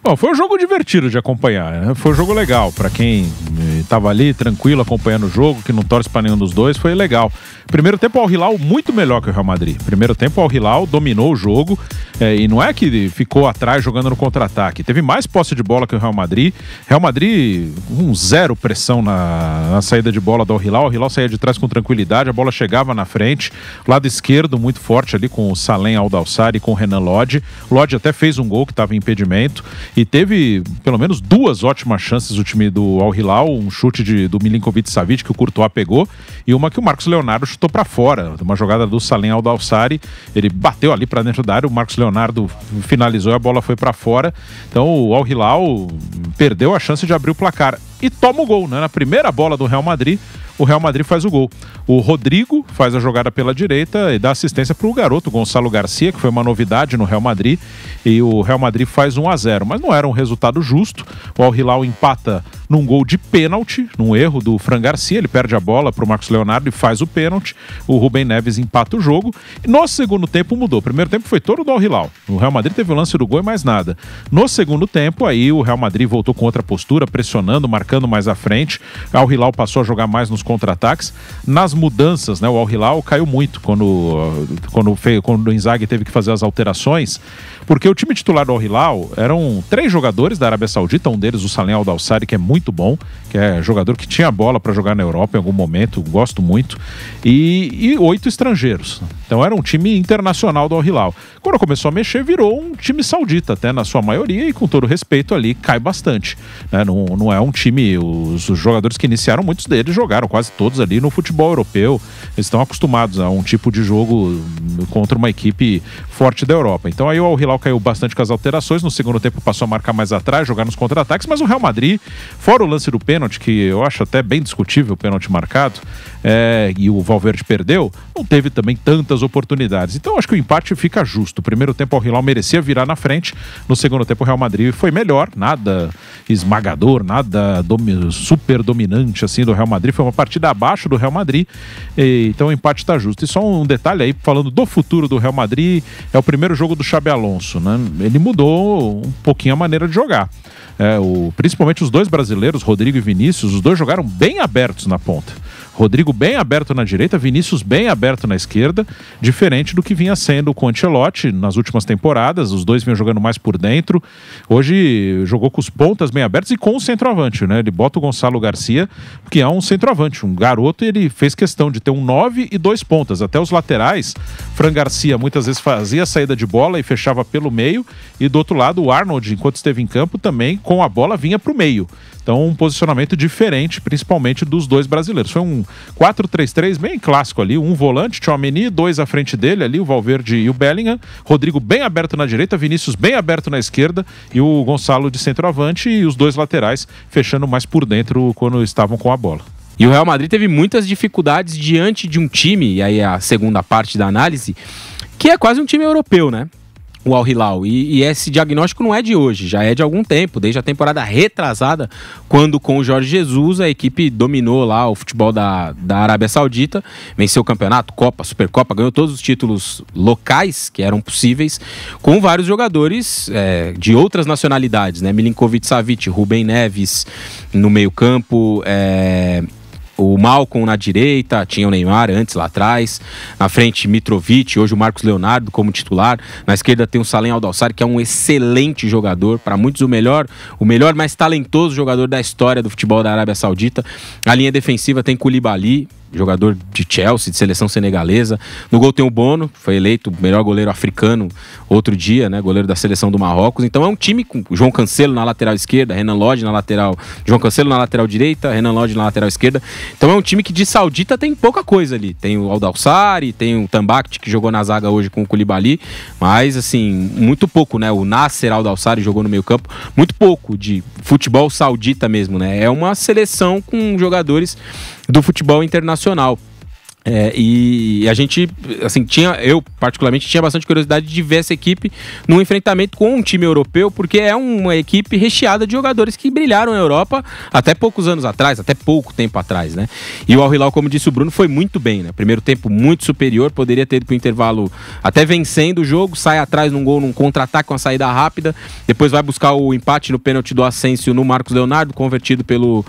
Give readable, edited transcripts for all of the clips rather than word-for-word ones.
Bom, foi um jogo divertido de acompanhar, né? Foi um jogo legal para quem estava ali tranquilo acompanhando o jogo, que não torce para nenhum dos dois, foi legal. Primeiro tempo, o Al Hilal muito melhor que o Real Madrid. Primeiro tempo, o Al Hilal dominou o jogo e não é que ficou atrás jogando no contra-ataque. Teve mais posse de bola que o Real Madrid. Real Madrid, zero pressão na saída de bola do Al Hilal. O Al Hilal saía de trás com tranquilidade, a bola chegava na frente. Lado esquerdo, muito forte ali com o Salem Al-Dawsari e com o Renan Lodge. Lodge até fez um gol que estava em impedimento. E teve pelo menos duas ótimas chances o time do Al Hilal. Um chute do Milinkovic-Savic que o Courtois pegou e uma que o Marcos Leonardo chutou para fora, uma jogada do Salem Al-Dawsari, ele bateu ali para dentro da área, o Marcos Leonardo finalizou e a bola foi para fora. Então o Al Hilal perdeu a chance de abrir o placar e toma o gol, né? Na primeira bola do Real Madrid, o Real Madrid faz o gol. O Rodrigo faz a jogada pela direita e dá assistência para o garoto Gonçalo Garcia, que foi uma novidade no Real Madrid, e o Real Madrid faz 1-0, mas não era um resultado justo. O Al Hilal empata num gol de pênalti, num erro do Fran Garcia, ele perde a bola para o Marcos Leonardo e faz o pênalti. O Rubem Neves empata o jogo. E no segundo tempo mudou. O primeiro tempo foi todo do Al Hilal. O Real Madrid teve o lance do gol e mais nada. No segundo tempo, aí o Real Madrid voltou com outra postura, pressionando, marcando mais à frente. O Al Hilal passou a jogar mais nos contra-ataques. Nas mudanças, né, o Al Hilal caiu muito quando o Inzaghi teve que fazer as alterações, porque o time titular do Al Hilal eram 3 jogadores da Arábia Saudita, um deles o Salem Al-Dawsari, que é muito bom, que é jogador que tinha bola para jogar na Europa em algum momento, gosto muito, e 8 estrangeiros. Então era um time internacional do Al Hilal. Quando começou a mexer, virou um time saudita, até na sua maioria, e com todo respeito ali, cai bastante, né? Não é um time, os jogadores que iniciaram, muitos deles jogaram quase todos ali no futebol europeu, eles estão acostumados a um tipo de jogo contra uma equipe forte da Europa. Então aí o Al Hilal caiu bastante com as alterações, no segundo tempo passou a marcar mais atrás, jogar nos contra-ataques, mas o Real Madrid, fora o lance do pênalti, que eu acho até bem discutível o pênalti marcado, e o Valverde perdeu, não teve também tantas oportunidades. Então acho que o empate fica justo. O primeiro tempo o Al Hilal merecia virar na frente, no segundo tempo o Real Madrid foi melhor, nada esmagador, nada super dominante assim do Real Madrid, foi uma partida abaixo do Real Madrid, então o empate está justo. E só um detalhe aí, falando do futuro do Real Madrid, é o primeiro jogo do Xabi Alonso, né? Ele mudou um pouquinho a maneira de jogar. Principalmente os dois brasileiros, Rodrigo e Vinícius, os dois jogaram bem abertos na ponta. Rodrigo bem aberto na direita, Vinícius bem aberto na esquerda, diferente do que vinha sendo com o Ancelotti nas últimas temporadas. Os dois vinham jogando mais por dentro. Hoje jogou com os pontas bem abertos e com o centroavante, né? Ele bota o Gonçalo Garcia, que é um centroavante, um garoto, e ele fez questão de ter um 9 e 2 pontas. Até os laterais, Fran Garcia muitas vezes fazia a saída de bola e fechava pelo meio, e do outro lado o Arnold, enquanto esteve em campo, também com a bola vinha para o meio. Então um posicionamento diferente, principalmente dos dois brasileiros. Foi um 4-3-3 bem clássico ali, um volante, Tchouaméni, 2 à frente dele ali, o Valverde e o Bellingham, Rodrigo bem aberto na direita, Vinícius bem aberto na esquerda e o Gonçalo de centroavante, e os dois laterais fechando mais por dentro quando estavam com a bola. E o Real Madrid teve muitas dificuldades diante de um time, e aí a segunda parte da análise, que é quase um time europeu, né? O Al Hilal, e esse diagnóstico não é de hoje, já é de algum tempo, desde a temporada retrasada, quando com o Jorge Jesus a equipe dominou lá o futebol da Arábia Saudita, venceu o campeonato, Copa, Supercopa, ganhou todos os títulos locais que eram possíveis, com vários jogadores de outras nacionalidades, né? Milinkovic-Savic, Rubem Neves no meio campo, o Malcom na direita, tinha o Neymar antes lá atrás, na frente Mitrovic, hoje o Marcos Leonardo como titular, na esquerda tem o Salem Al-Dawsari, que é um excelente jogador, para muitos o melhor mais talentoso jogador da história do futebol da Arábia Saudita. A linha defensiva tem Koulibaly, jogador de Chelsea, de seleção senegalesa. No gol tem o Bono, foi eleito o melhor goleiro africano outro dia, né? Goleiro da seleção do Marrocos. Então é um time com João Cancelo na lateral esquerda, Renan Lodge na lateral, João Cancelo na lateral direita, Renan Lodge na lateral esquerda. Então é um time que de saudita tem pouca coisa ali. Tem o Al-Dawsari, tem o Tambakti, que jogou na zaga hoje com o Koulibaly, mas assim, muito pouco, né? O Nasser Al-Dawsari jogou no meio campo, muito pouco de futebol saudita mesmo, né? É uma seleção com jogadores do futebol internacional. E a gente, assim, eu particularmente tinha bastante curiosidade de ver essa equipe num enfrentamento com um time europeu, porque é uma equipe recheada de jogadores que brilharam na Europa até poucos anos atrás, até pouco tempo atrás, né? E o Al Hilal, como disse o Bruno, foi muito bem, né? Primeiro tempo muito superior, poderia ter ido pro intervalo até vencendo o jogo, sai atrás num gol, num contra-ataque com uma saída rápida, depois vai buscar o empate no pênalti do Asensio no Marcos Leonardo, convertido pelo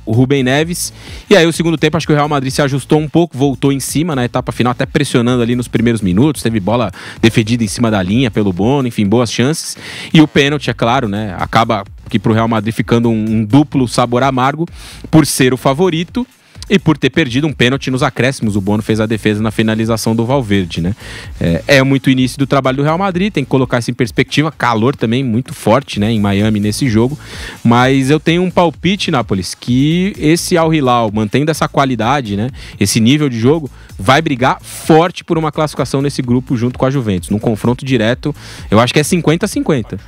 Rubem Neves. E aí o segundo tempo, acho que o Real Madrid se ajustou um pouco, voltou em cima na etapa final, até pressionando ali nos primeiros minutos, teve bola defendida em cima da linha pelo Bono, enfim, boas chances. E o pênalti, é claro, né, acaba que pro Real Madrid ficando um duplo sabor amargo por ser o favorito e por ter perdido um pênalti nos acréscimos. O Bono fez a defesa na finalização do Valverde, né? É muito início do trabalho do Real Madrid, tem que colocar isso em perspectiva. Calor também muito forte, né, em Miami nesse jogo. Mas eu tenho um palpite, Nápoles, que esse Al Hilal, mantendo essa qualidade, né, esse nível de jogo, vai brigar forte por uma classificação nesse grupo junto com a Juventus. Num confronto direto, eu acho que é 50-50.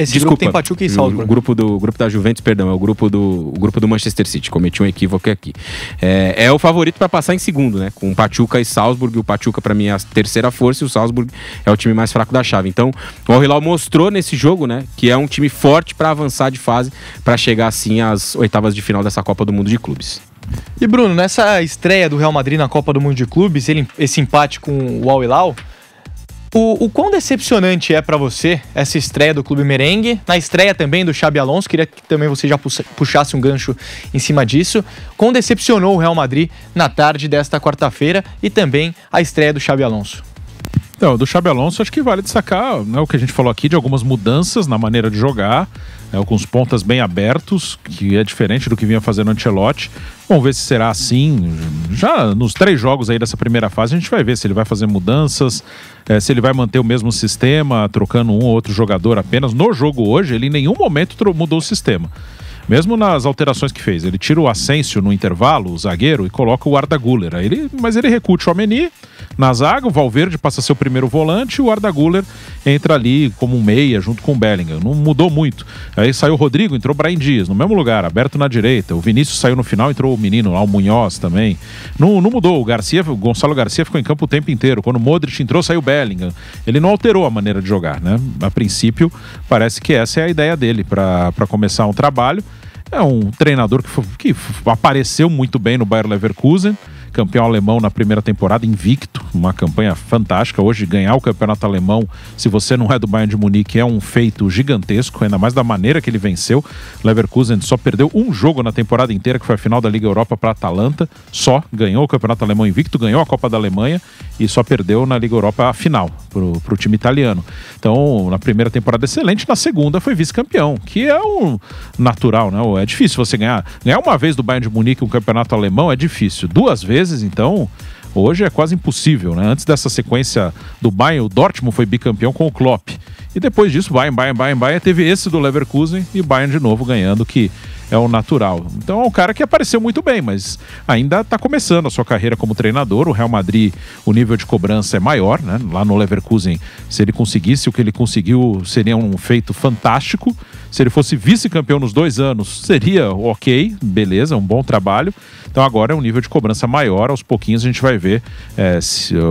Esse grupo tem Pachuca e Salzburg. O grupo da Juventus, perdão, é o grupo do Manchester City. Cometi um equívoco aqui. É o favorito para passar em segundo, né? Com Pachuca e Salzburg. O Pachuca, para mim, é a terceira força e o Salzburg é o time mais fraco da chave. Então, o Al Hilal mostrou nesse jogo, né, que é um time forte para avançar de fase, para chegar assim às oitavas de final dessa Copa do Mundo de Clubes. E Bruno, nessa estreia do Real Madrid na Copa do Mundo de Clubes, esse empate com o Al Hilal, o quão decepcionante é pra você essa estreia do Clube Merengue, na estreia também do Xabi Alonso, queria que também você já puxasse um gancho em cima disso, quão decepcionou o Real Madrid na tarde desta quarta-feira e também a estreia do Xabi Alonso? Então, do Xabi Alonso, acho que vale destacar, né, o que a gente falou aqui de algumas mudanças na maneira de jogar, alguns pontas bem abertos, que é diferente do que vinha fazendo o Ancelotti. Vamos ver se será assim. Já nos 3 jogos aí dessa primeira fase, a gente vai ver se ele vai fazer mudanças, se ele vai manter o mesmo sistema, trocando um ou outro jogador apenas. No jogo hoje, ele em nenhum momento mudou o sistema. Mesmo nas alterações que fez. Ele tira o Asensio no intervalo, o zagueiro, e coloca o Arda Güler. Mas ele recua o Tchouaméni na zaga, o Valverde passa a ser o primeiro volante e o Arda Güler entra ali como um meia junto com o Bellingham. Não mudou muito. Aí saiu o Rodrigo, entrou o Brahim Dias, no mesmo lugar, aberto na direita. O Vinícius saiu no final, entrou o menino lá, o Munhoz também. Não mudou. O Gonçalo Garcia ficou em campo o tempo inteiro. Quando o Modric entrou, saiu o Bellingham. Ele não alterou a maneira de jogar, né? A princípio, parece que essa é a ideia dele para começar um trabalho. É um treinador que apareceu muito bem no Bayer Leverkusen, campeão alemão na primeira temporada, invicto, uma campanha fantástica. Hoje, ganhar o campeonato alemão, se você não é do Bayern de Munique, é um feito gigantesco, ainda mais da maneira que ele venceu. Leverkusen só perdeu um jogo na temporada inteira, que foi a final da Liga Europa para a Atalanta, só ganhou o campeonato alemão invicto, ganhou a Copa da Alemanha e só perdeu na Liga Europa a final pro time italiano. Então, na primeira temporada excelente, na segunda foi vice-campeão, que é o natural, né? É difícil você ganhar uma vez do Bayern de Munique um campeonato alemão, é difícil. 2 vezes, então, hoje é quase impossível, né? Antes dessa sequência do Bayern, o Dortmund foi bicampeão com o Klopp. E depois disso, Bayern, teve esse do Leverkusen e Bayern de novo ganhando, que é o natural. Então é um cara que apareceu muito bem, mas ainda está começando a sua carreira como treinador. O Real Madrid, o nível de cobrança é maior, né? Lá no Leverkusen, se ele conseguisse o que ele conseguiu, seria um feito fantástico. Se ele fosse vice-campeão nos 2 anos, seria ok, beleza, um bom trabalho. Então agora é um nível de cobrança maior. Aos pouquinhos a gente vai ver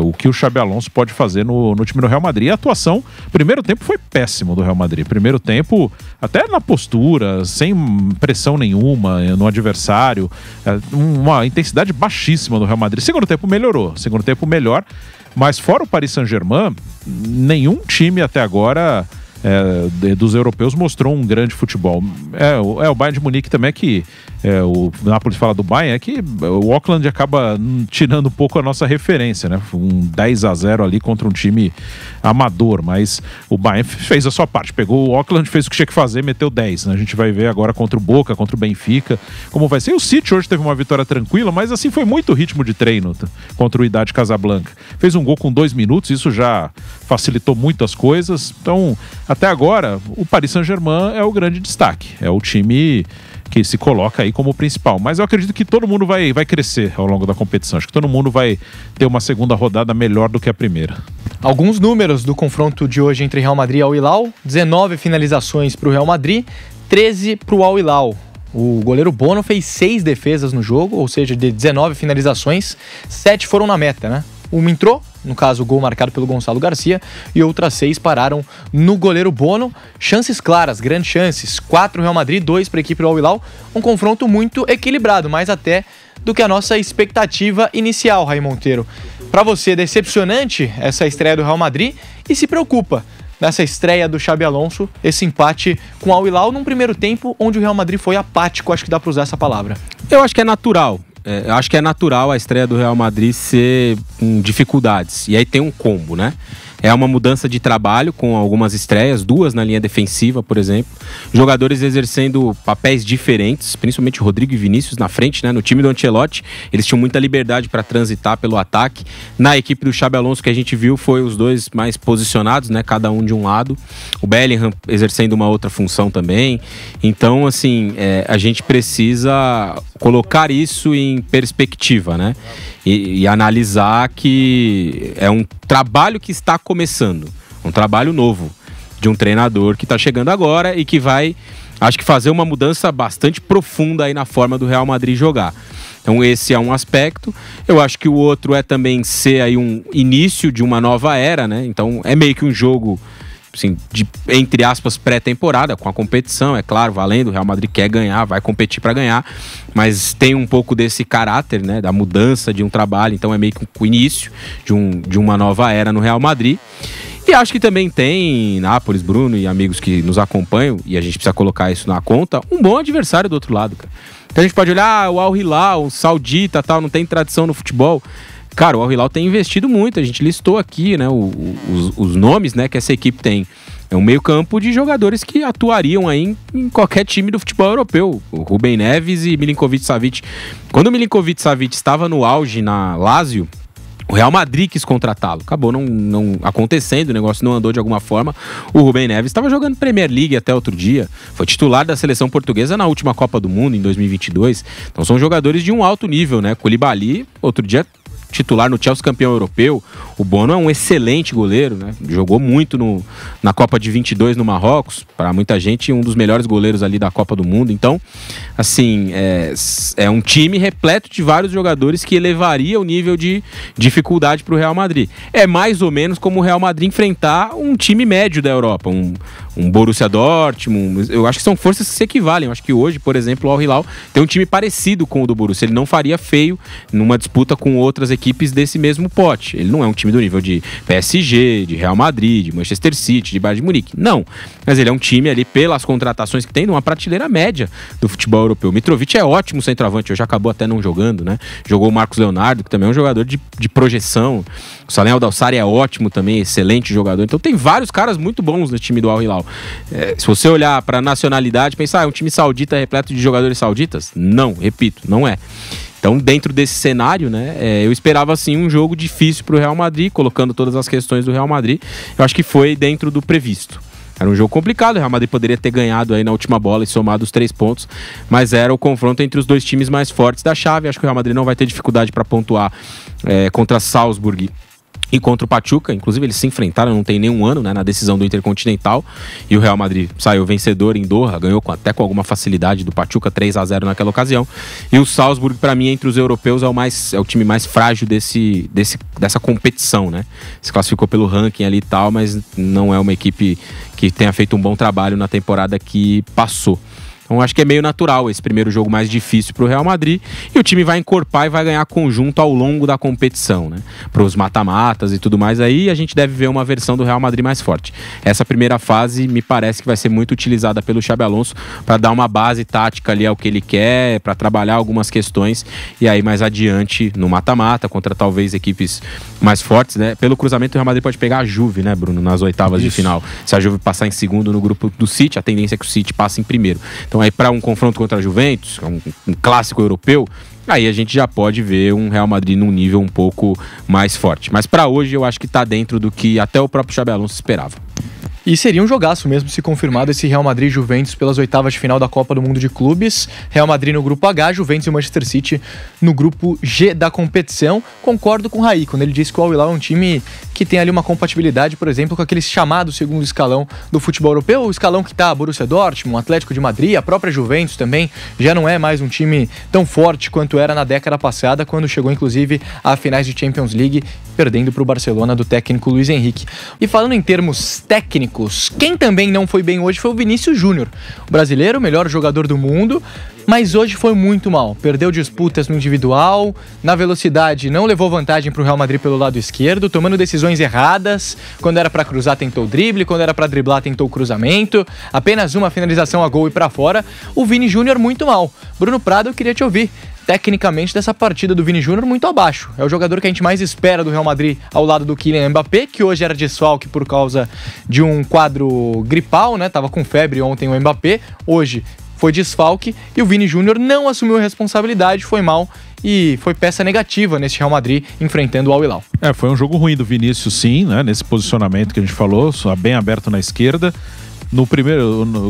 o que o Xabi Alonso pode fazer no time do Real Madrid. E a atuação, primeiro tempo foi péssimo do Real Madrid. Primeiro tempo, até na postura, sem pressão nenhuma no adversário, uma intensidade baixíssima do Real Madrid. Segundo tempo melhorou, segundo tempo melhor, mas fora o Paris Saint-Germain, nenhum time até agora dos europeus mostrou um grande futebol. O Bayern de Munique também, que o Napoli fala do Bayern, é que o Auckland acaba tirando um pouco a nossa referência, né? Um 10-0 ali contra um time amador, mas o Bayern fez a sua parte, pegou o Auckland, fez o que tinha que fazer, meteu 10, né? A gente vai ver agora contra o Boca, contra o Benfica, como vai ser. E o City hoje teve uma vitória tranquila, mas assim foi muito ritmo de treino contra o Wydad Casablanca. Fez um gol com 2 minutos, isso já facilitou muito as coisas. Então, até agora, o Paris Saint-Germain é o grande destaque, é o time que se coloca aí como principal. Mas eu acredito que todo mundo vai crescer ao longo da competição. Acho que todo mundo vai ter uma segunda rodada melhor do que a primeira. Alguns números do confronto de hoje entre Real Madrid e Al Hilal: 19 finalizações para o Real Madrid, 13 para o Al Hilal. O goleiro Bono fez 6 defesas no jogo, ou seja, de 19 finalizações, 7 foram na meta, né? Uma entrou, no caso o gol marcado pelo Gonçalo Garcia, e outras 6 pararam no goleiro Bono. Chances claras, grandes chances, 4 Real Madrid, 2 para a equipe do Al Hilal. Um confronto muito equilibrado, mais até do que a nossa expectativa inicial, Raí Monteiro. Para você, decepcionante essa estreia do Real Madrid e se preocupa nessa estreia do Xabi Alonso, esse empate com o Al Hilal num primeiro tempo onde o Real Madrid foi apático, acho que dá para usar essa palavra. Eu acho que é natural. Eu acho que é natural a estreia do Real Madrid ser com dificuldades. E aí tem um combo, né? É uma mudança de trabalho com algumas estreias, 2 na linha defensiva, por exemplo. Jogadores exercendo papéis diferentes, principalmente Rodrigo e Vinícius na frente, né? No time do Ancelotti, eles tinham muita liberdade para transitar pelo ataque. Na equipe do Xabi Alonso, que a gente viu, foi os 2 mais posicionados, né? Cada um de um lado. O Bellingham exercendo uma outra função também. Então, assim, a gente precisa colocar isso em perspectiva, né? E analisar que é um trabalho que está começando, um trabalho novo de um treinador que está chegando agora e que vai, acho que, fazer uma mudança bastante profunda aí na forma do Real Madrid jogar. Então esse é um aspecto. Eu acho que o outro é também ser aí um início de uma nova era, né? Então é meio que um jogo, assim, de, entre aspas, pré-temporada, com a competição, é claro, valendo. O Real Madrid quer ganhar, vai competir para ganhar, mas tem um pouco desse caráter, né, da mudança de um trabalho. Então é meio que o início de uma nova era no Real Madrid. E acho que também tem Nápoles, Bruno e amigos que nos acompanham, e a gente precisa colocar isso na conta, um bom adversário do outro lado, cara. Então a gente pode olhar o Al Hilal, o saudita, tal, não tem tradição no futebol. Cara, o Al Hilal tem investido muito, a gente listou aqui, né, os nomes, né, que essa equipe tem. É um meio campo de jogadores que atuariam aí em qualquer time do futebol europeu. O Rubem Neves e Milinkovic-Savic. Quando o Milinkovic-Savic estava no auge na Lazio, o Real Madrid quis contratá-lo. Acabou não acontecendo, o negócio não andou de alguma forma. O Rubem Neves estava jogando Premier League até outro dia. Foi titular da seleção portuguesa na última Copa do Mundo, em 2022. Então são jogadores de um alto nível, né? Koulibaly, outro dia, titular no Chelsea, campeão europeu. O Bono é um excelente goleiro, né? Jogou muito na Copa de 22 no Marrocos. Para muita gente, um dos melhores goleiros ali da Copa do Mundo. Então, assim, é um time repleto de vários jogadores que elevaria o nível de dificuldade para o Real Madrid. É mais ou menos como o Real Madrid enfrentar um time médio da Europa, um Borussia Dortmund. Eu acho que são forças que se equivalem. Eu acho que hoje, por exemplo, o Al Hilal tem um time parecido com o do Borussia. Ele não faria feio numa disputa com outras equipes desse mesmo pote. Ele não é um time do nível de PSG, de Real Madrid, de Manchester City, de Bayern de Munique. Não. Mas ele é um time ali, pelas contratações que tem, numa prateleira média do futebol europeu. O Mitrovic é ótimo centroavante, hoje acabou até não jogando, né? Jogou o Marcos Leonardo, que também é um jogador de projeção. O Salem Aldalsari é ótimo também, excelente jogador. Então tem vários caras muito bons no time do Al Hilal. Se você olhar para a nacionalidade, pensar, é um time saudita repleto de jogadores sauditas? Não, repito, não é. Então, dentro desse cenário, né, eu esperava, assim, um jogo difícil para o Real Madrid, colocando todas as questões do Real Madrid. Eu acho que foi dentro do previsto. Era um jogo complicado, o Real Madrid poderia ter ganhado aí na última bola e somado os 3 pontos, mas era o confronto entre os 2 times mais fortes da chave. Acho que o Real Madrid não vai ter dificuldade para pontuar contra Salzburg e contra o Pachuca. Inclusive eles se enfrentaram não tem nenhum ano, né, na decisão do Intercontinental, e o Real Madrid saiu vencedor em Doha, ganhou até com alguma facilidade do Pachuca, 3-0 naquela ocasião. E o Salzburg, para mim, entre os europeus, é o time mais frágil dessa competição, né? Se classificou pelo ranking ali e tal, mas não é uma equipe que tenha feito um bom trabalho na temporada que passou. Então acho que é meio natural esse primeiro jogo mais difícil para o Real Madrid, e o time vai encorpar e vai ganhar conjunto ao longo da competição, né? Para os mata-matas e tudo mais, aí a gente deve ver uma versão do Real Madrid mais forte. Essa primeira fase me parece que vai ser muito utilizada pelo Xabi Alonso para dar uma base tática ali ao que ele quer, para trabalhar algumas questões, e aí mais adiante no mata-mata, contra talvez equipes mais fortes, né? Pelo cruzamento o Real Madrid pode pegar a Juve, né, Bruno, nas oitavas de final. Se a Juve passar em segundo no grupo do City, a tendência é que o City passe em primeiro. Então aí para um confronto contra a Juventus, um clássico europeu, aí a gente já pode ver um Real Madrid num nível um pouco mais forte. Mas para hoje eu acho que está dentro do que até o próprio Xabi Alonso esperava. E seria um jogaço mesmo se confirmado esse Real Madrid e Juventus pelas oitavas de final da Copa do Mundo de Clubes. Real Madrid no grupo H, Juventus e Manchester City no grupo G da competição. Concordo com o Raí, quando ele disse que o Al Hilal é um time que tem ali uma compatibilidade, por exemplo, com aquele chamado segundo escalão do futebol europeu, o escalão que está Borussia Dortmund, Atlético de Madrid, a própria Juventus também, já não é mais um time tão forte quanto era na década passada, quando chegou inclusive a finais de Champions League, perdendo para o Barcelona do técnico Luis Henrique. E falando em termos técnicos, quem também não foi bem hoje foi o Vinícius Júnior, o brasileiro, o melhor jogador do mundo, mas hoje foi muito mal. Perdeu disputas no individual, na velocidade não levou vantagem para o Real Madrid pelo lado esquerdo, tomando decisões erradas. Quando era para cruzar, tentou o drible, quando era para driblar, tentou o cruzamento. Apenas uma finalização a gol e para fora. O Vini Júnior muito mal. Bruno Prado, eu queria te ouvir. Tecnicamente, dessa partida do Vini Júnior muito abaixo. É o jogador que a gente mais espera do Real Madrid ao lado do Kylian Mbappé, que hoje era desfalque por causa de um quadro gripal, né? Tava com febre ontem o Mbappé, hoje foi desfalque e o Vini Júnior não assumiu a responsabilidade, foi mal e foi peça negativa nesse Real Madrid enfrentando o Al Hilal. Foi um jogo ruim do Vinícius, sim, né? Nesse posicionamento que a gente falou, bem aberto na esquerda.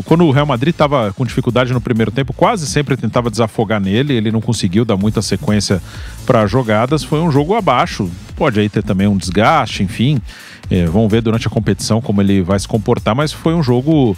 Quando o Real Madrid estava com dificuldade no primeiro tempo, quase sempre tentava desafogar nele, ele não conseguiu dar muita sequência para jogadas, foi um jogo abaixo, pode aí ter também um desgaste, enfim, vamos ver durante a competição como ele vai se comportar, mas foi um jogo...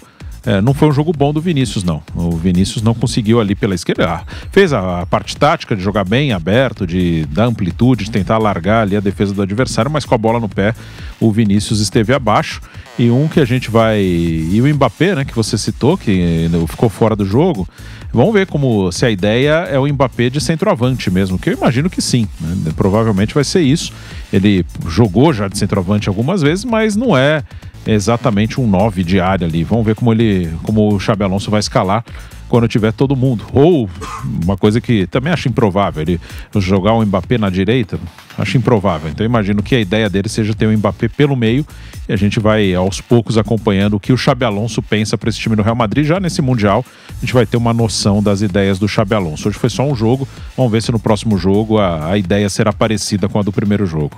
não foi um jogo bom do Vinícius, não. O Vinícius não conseguiu ali pela esquerda. Fez a parte tática de jogar bem aberto, de dar amplitude, de tentar largar ali a defesa do adversário, mas com a bola no pé, o Vinícius esteve abaixo. E que a gente vai... E o Mbappé, né, que você citou, que ficou fora do jogo. Vamos ver se a ideia é o Mbappé de centroavante mesmo, que eu imagino que sim, né? Provavelmente vai ser isso. Ele jogou já de centroavante algumas vezes, mas não é exatamente um 9 de área ali. Vamos ver como o Xabi Alonso vai escalar quando tiver todo mundo. Ou uma coisa que também acho improvável, ele jogar o Mbappé na direita, acho improvável. Então eu imagino que a ideia dele seja ter o Mbappé pelo meio e a gente vai aos poucos acompanhando o que o Xabi Alonso pensa para esse time do Real Madrid. Já nesse Mundial a gente vai ter uma noção das ideias do Xabi Alonso. Hoje foi só um jogo, vamos ver se no próximo jogo a ideia será parecida com a do primeiro jogo.